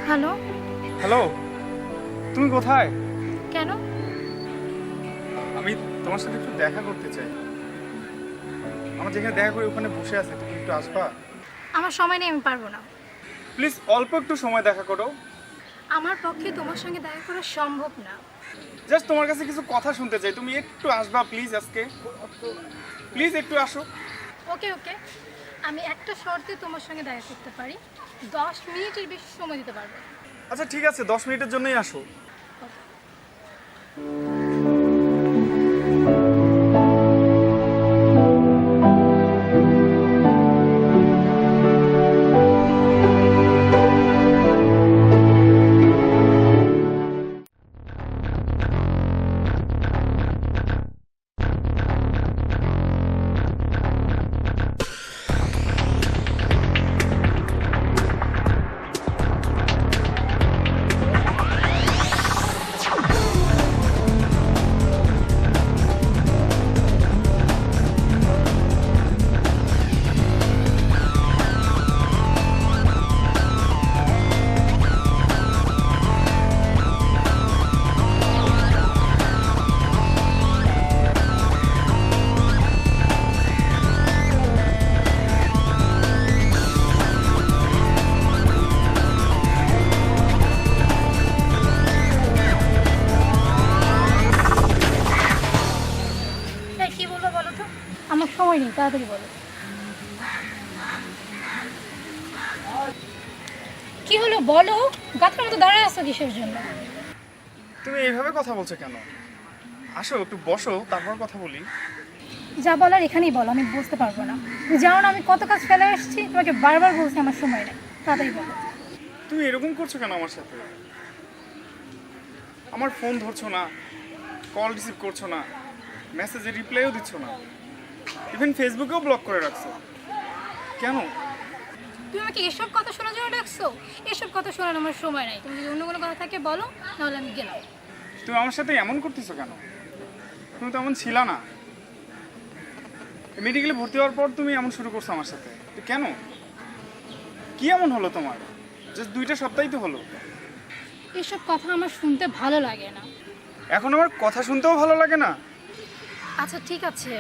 Hello. Hello, তুমি কোথায়? কেন? আমি তোমার সাথে একটু দেখা করতে চাই। আমার যেখানে দেখা করি ওখানে বসে আছে, তুমি একটু আসবা? আমার সময় নেই, আমি পারবো না। প্লিজ অল্প একটু সময় দেখা করো। আমার পক্ষে তোমার সঙ্গে দেখা করা সম্ভব না। জাস্ট তোমার কাছে কিছু কথা শুনতে চাই, তুমি একটু আসবা প্লিজ আজকে? প্লিজ একটু আসো। ওকে ওকে, আমি একটা শর্তে তোমার সঙ্গে দেখা করতে পারি। 10 মিনিটের বেশি সময় দিতে পারবো না। আচ্ছা ঠিক আছে, 10 মিনিটের জন্যই আসো। হ্যাঁ, কি বলবো বলো তো? আমার সময় নেই, তাড়াতাড়ি বলো। কি হলো বলো? গাছের মতো দাঁড়ায় আছো কিসের জন্য? তুমি এইভাবে কথা বলছো কেন? আসো একটু বসো, তারপর কথা বলি। যা বলার এখানেই বলো, আমি বুঝতে পারবো না। তুমি জানো না আমি কত কাজ ফেলে এসেছি, তোমাকে বারবার বলছি আমার সময় নেই, তাড়াতাড়ি বলো। তুমি এরকম করছো কেন আমার সাথে? আমার ফোন ধরছো না, কল রিসিভ করছো না, মেসেজে রিপ্লাইও দিচ্ছ না, ইভেন ফেসবুকেও ব্লক করে রাখছো। কেন? তুমি আমাকে এসব কথা শোনার জন্য ডাকছো? এসব কথা শোনার আমার সময় নাই। তুমি যদি অন্য কোনো কথা থাকে বলো, নাহলে আমি গেলাম। তুমি আমার সাথে এমন করতেছো কেন? তুমি তো এমন ছিলা না। মেডিকেলে ভর্তি হওয়ার পর তুমি এমন শুরু করছো আমার সাথে, তো কেন? কি এমন হলো তোমার? জাস্ট 2 সপ্তাহই তো হলো। এসব কথা আমার শুনতে ভালো লাগে না। এখন আমার কথা শুনতেও ভালো লাগে না? আচ্ছা ঠিক আছে,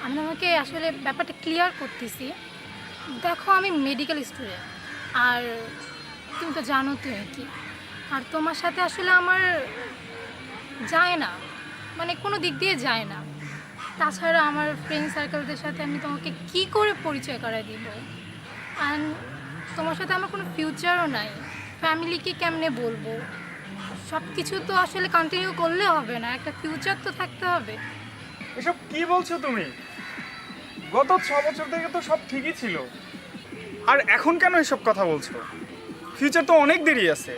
আমি আমাকে আসলে ব্যাপারটা ক্লিয়ার করতেছি। দেখো, আমি মেডিকেল স্টুডেন্ট, আর তুমি তো জানো তুমি কি, আর তোমার সাথে আসলে আমার যায় না, মানে কোনো দিক দিয়ে যায় না। তাছাড়া আমার ফ্রেন্ড সার্কেলদের সাথে আমি তোমাকে কি করে পরিচয় করায় দিব? অ্যান্ড তোমার সাথে আমার কোনো ফিউচারও নাই। ফ্যামিলিকে কেমনে বলবো? সব কিছু তো আসলে কন্টিনিউ করলে হবে না, একটা ফিউচার তো থাকতে হবে। এসব কি বলছো তুমি? গত 6 বছর থেকে তো সব ঠিকই ছিল, আর এখন কেন এসব কথা বলছো? ফিউচার তো অনেক দেরি আছে।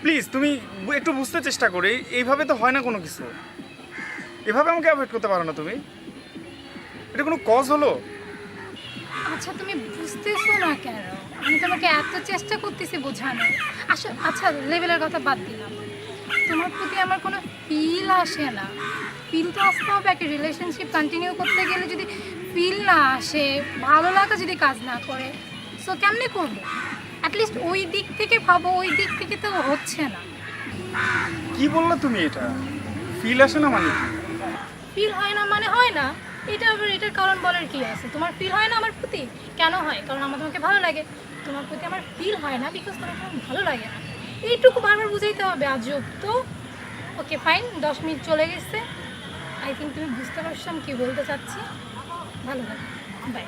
প্লিজ তুমি একটু বুঝতে চেষ্টা করে, এইভাবে তো হয় না কোনো কিছু। এভাবে আমাকে অ্যাভয়েড করতে পারো না তুমি? এটা কোনো কজ হলো? আচ্ছা তুমি বুঝতেছো না কেন? আমি তোমাকে এত চেষ্টা করতেছি বোঝানোর। আচ্ছা লেভেলের কথা বাদ দিলাম, তোমার প্রতি আমার কোনো ফিল আসে না। ফিল তো আসতে হবে, একটা রিলেশনশিপ কন্টিনিউ করতে গেলে যদি ফিল না আসে, ভালো লাগা যদি কাজ না করে, সো কেমনে করবো? অ্যাটলিস্ট ওই দিক থেকে ভাবো, ওই দিক থেকে তো হচ্ছে না। কি বললে তুমি? এটা ফিল আসে না মানে কি? ফিল হয় না মানে হয় না, এটা আবার এটার কারণ বলার কি আছে? তোমার ফিল হয় না আমার প্রতি, কেন হয়? কারণ আমার তোমাকে ভালো লাগে। তোমার প্রতি আমার ফিল হয় না বিকজ তোমাকে আমার ভালো লাগে না। এইটুকু বারবার বুঝাইতে হবে? আজব তো। ওকে ফাইন, 10 মিনিট চলে গেছে। আই থিঙ্ক তুমি বুঝতে পারছো আমি কী বলতে চাচ্ছি। ভালো লাগে, বাই।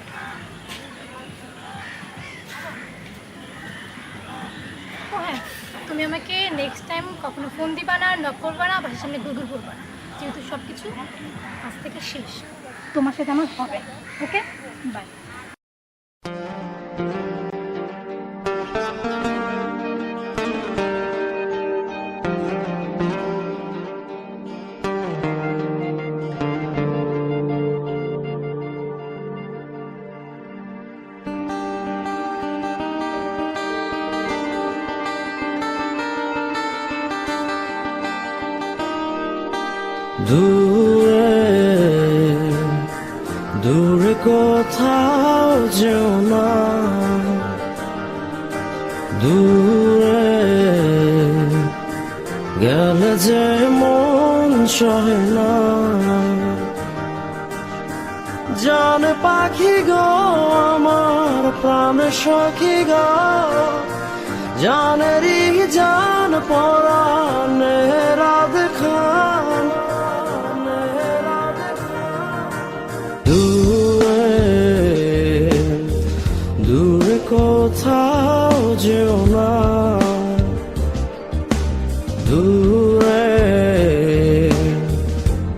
ও হ্যাঁ, তুমি আমাকে নেক্সট টাইম কখনো ফোন দিবা না, নক করবা না, বাসার সামনে ঘুরঘুর করবা না, যেহেতু সব কিছু আজ থেকে শেষ। তোমার সাথে আমার হবে। ওকে, বাই। দূরে দূরে কোথাও যেও না, দূরে যে মন সহে না। জান পাখি গো আমার প্রাণ সখী গো, জানেরই জান পরাণে রাধ খান। দূরে দূরে কোথাও যেও না, দূরে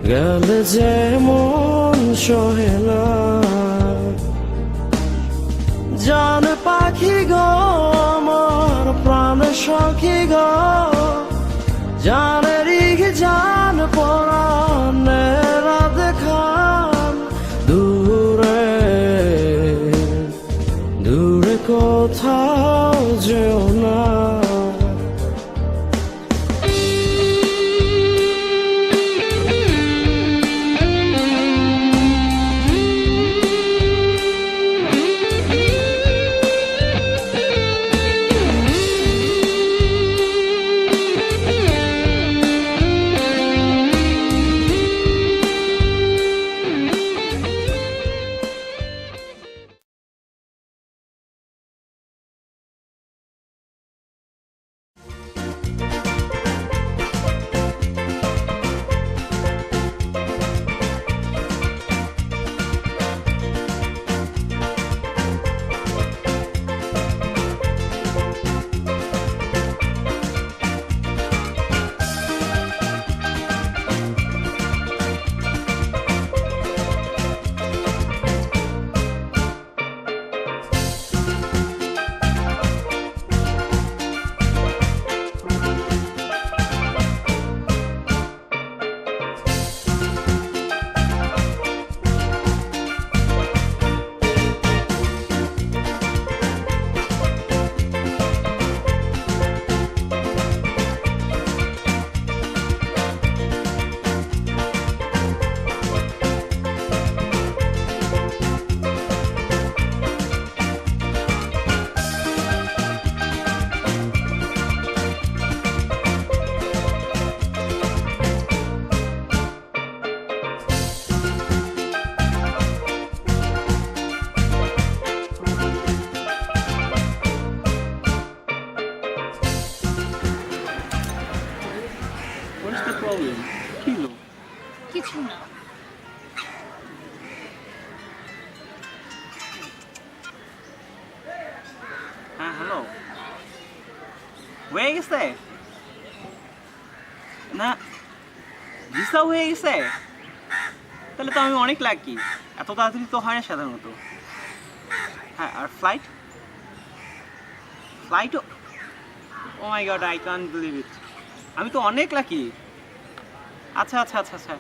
গেলে যে মন সহে না। জান পাখি গো আমার প্রাণ সখী গো, জানেরই জান পরাণে রাধ খান। দূরে দূরে কোথাও যেও না। What's the problem? কি হলো? কিছু না। হ্যাঁ হ্যালো, হয়ে গেছে না? ভিসা হয়ে গেছে? তাহলে তো আমি অনেক লাকি। এত তাড়াতাড়ি তো হয় না সাধারণত। হ্যাঁ, আর ফ্লাইট? ফ্লাইটও? Oh my god, I can't believe it. আমি তো অনেক লাকি। আচ্ছা আচ্ছা আচ্ছা আচ্ছা,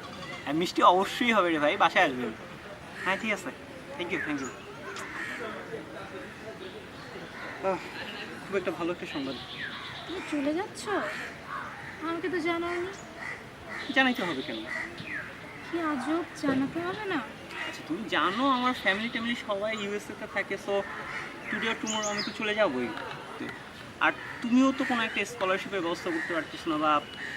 হ্যাঁ মিষ্টি অবশ্যই হবে রে ভাই, বাসায় আসবেন। হ্যাঁ ঠিক আছে, থ্যাংক ইউ থ্যাংক ইউ। খুব একটা ভালো একটা সংবাদ। তুমি চলে যাচ্ছ? আমাকে তো জানাওনি। জানাইতে হবে কেন? কি আজব, জানাতে হবে না? আচ্ছা তুমি জানো আমার ফ্যামিলি সবাই ইউএসএতে থাকে, সো টুডে আর টুমোরো আমি তো চলে যাবোই। আর তুমিও তো কোনো একটা স্কলারশিপের ব্যবস্থা করতে পারতেছো না, বা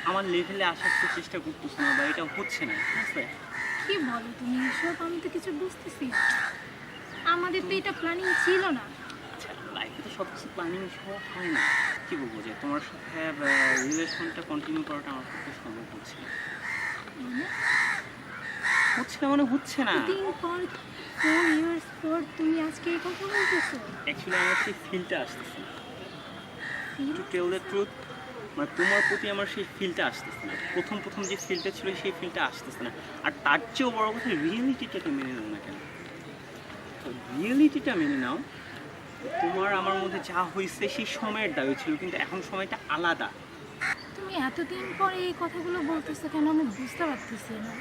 আমার লেভেলে আসার তো চেষ্টা করতেছো না, বা এটা হচ্ছে না, ঠিক আছে? কি বলো তুমি এসব? আমি তো কিছু বুঝতেছি না। আমাদের তো এটা প্ল্যানিং ছিল না। আচ্ছা লাইফে তো সব কিছু প্ল্যানিং সহ হয় না। কী বলবো, যে তোমার সাথে রিলেশনটা কন্টিনিউ করাটা আমার পক্ষে সম্ভব হচ্ছে না। মানে হচ্ছে না মানে হচ্ছে না। দিন পর 4 ইয়ার্স পর তুমি আজকে এই কথা বলতেছো? অ্যাকচুয়ালি আমার সেই ফিলটা আসতেছে না। টু টেল দ্য ট্রুথ, মানে তোমার প্রতি আমার সেই ফিলটা আসতেছে না। প্রথম যে ফিলটা ছিল সেই ফিলটা আসতেছে না। আর তার চেয়েও বড় কথা, রিয়েলিটিটাকে মেনে নাও না কেন? তো রিয়েলিটিটা মেনে নাও। তোমার আমার মধ্যে যা হয়েছে সেই সময়ের দাবি ছিল, কিন্তু এখন সময়টা আলাদা। তুমি এতদিন পরে এই কথাগুলো বলতেছো কেন? আমি বুঝতে পারতেছি না।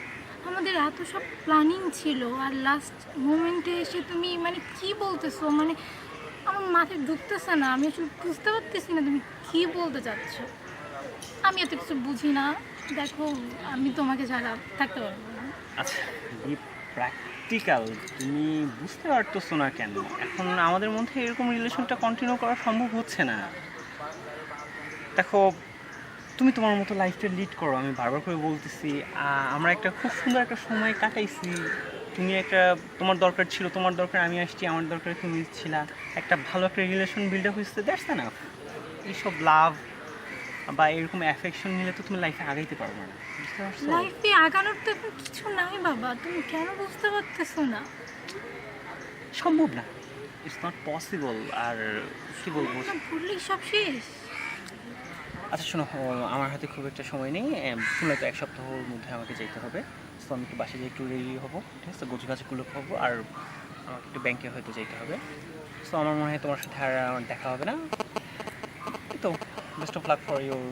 আমাদের এত সব প্ল্যানিং ছিল, আর লাস্ট মোমেন্টে এসে তুমি মানে কি বলতেছো? মানে আমার মাথায় ঢুকতেছে না। আমি আসলে বুঝতে পারতেছি না তুমি কি বলতে চাচ্ছ। আমি এত কিছু বুঝি না। দেখো, আমি তোমাকে ছাড়া থাকতে পারবো না। আচ্ছা বি প্র্যাকটিক্যাল, তুমি বুঝতে পারতেছো না কেন? এখন আমাদের মধ্যে এরকম রিলেশনটা কন্টিনিউ করা সম্ভব হচ্ছে না। দেখো তুমি তোমার মতো লাইফটা লিড করো, আমি বারবার করে বলতেছি। আমরা একটা খুব সুন্দর একটা সময় কাটাইছি। তুমি একটা, তোমার দরকার ছিল, তোমার দরকার আমি আসছি, আমার দরকার তুমি ছিলা, একটা ভালো একটা রিলেশন বিল্ড আপ হয়েছে, দ্যাটস এনাফ। এইসব লাভ বা এরকম অ্যাফেকশন নিলে তো তুমি লাইফে আগাইতে পারবে না, বুঝতে পারছো? লাইফে আগানোর তো এখন কিছু নাই বাবা, তুমি কেন বুঝতে পারতেছো না? সম্ভব না, ইটস নট পসিবল। আর কি বলবো, বললেই সব শেষ। আচ্ছা শোনো, আমার হাতে খুব একটা সময় নেই, শুনলে তো 1 সপ্তাহের মধ্যে আমাকে যেতে হবে। সো আমি একটু বাসায় যেয়ে একটু রেডি হবো, ঠিক আছে, গোছগাছগুলো করবো, আর আমাকে একটু ব্যাংকে হয়তো যেতে হবে। সো আমার মনে হয় তোমার সাথে আর আমার দেখা হবে না। এই তো, best of luck for your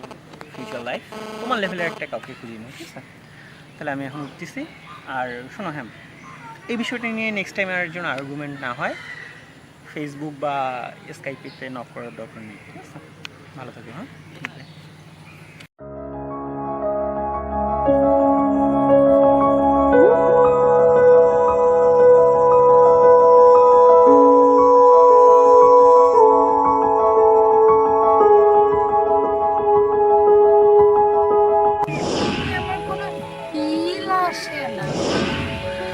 future life. তোমার লেভেলের একটা কাউকে খুঁজে নিই, ঠিক আছে? তাহলে আমি এখন উঠতেছি। আর শোনো, হ্যাঁ, এই বিষয়টা নিয়ে নেক্সট টাইম আর জন্য আর্গুমেন্ট না হয়, ফেসবুক বা স্কাইপেতে নক করার দরকার নেই, ঠিক আছে? ভালো থাকো, হ্যাঁ। আমার কোনো ফিল আসে না,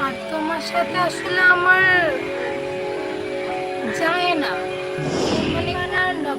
আর তোমার সাথে আসলে আমার যায় না, মানে আর না